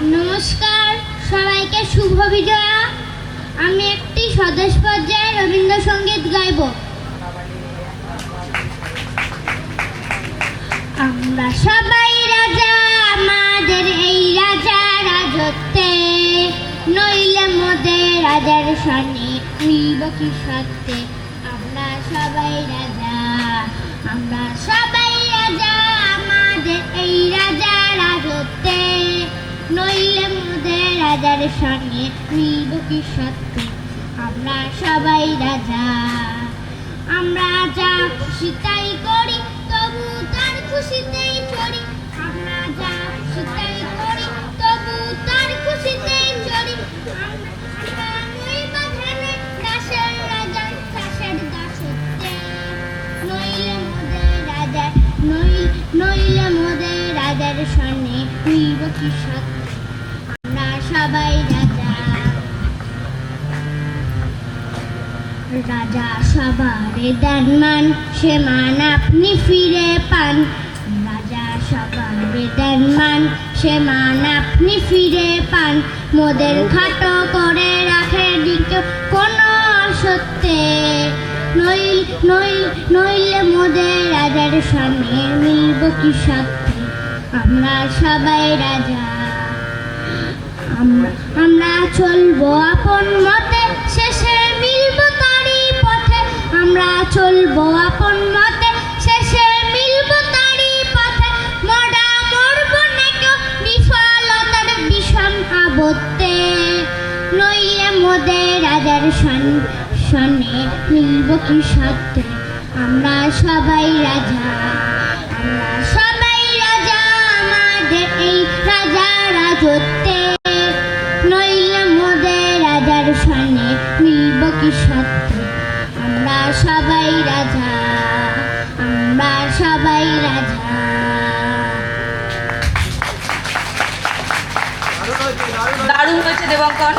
নমস্কার, সবাইকে শুভ বিজয়া। আমি একটি স্বদেশ পর্যায়ে রবীন্দ্রসঙ্গীত গাইব। আমরা সবাই রাজা, আমাদের এই রাজা রাজত্বে, নইলে মোদের রাজার সামনে হইব কি সত্যে। আমরা সবাই রাজা, আমরা সবাই রাজা, আমাদের এই রাজা রাজত্বে, নইলে মোদের রাজার সামনে হইব কি সত্যে। আমরা সবাই রাজা, আমরা যা খুশি তাই করি, তবু তার খুশিতেই চড়ি। আমরা যা খুশি তাই করি, তবু তার খুশিতেই চড়ি। আমরা নই বাঁধানে দাসের রাজা, দাসের দাসত্বে, নইলে মোদের রাজা, নইলে মোদের রাজার সামনে হইব কি সত্যে। আমরা সবাই রাজা, রাজা সবারে দেন মান, সে মান আপনি ফিরে পান। রাজা সবারে দেন মান, সে মান আপনি ফিরে পান। মোদের খাটো করে রাখে দিকে কোনো অসত্যে, নইলে মোদের রাজার সামনে মিলব কি সত্যে। আমরা সবাই রাজা, আমরা চলবো আপন মতে, শেষে মিলব তারই পথে। আমরা চলবো আপন মতে, শেষে মিলব তারই পথে। মরা মরব না কেউ বিফলতার বিষম আবর্তে, নইলে মোদের রাজার সামনে মিলব কি সত্যে। আমরা সবাই রাজা, আমরা সবাই রাজা, আমাদের এই রাজা রাজত্বে, নইলে মোদের রাজার সামনে মিলব কি সত্যে। আমরা সবাই রাজা, আমরা সবাই রাজা। দারুণ হয়েছে দেবঙ্কর।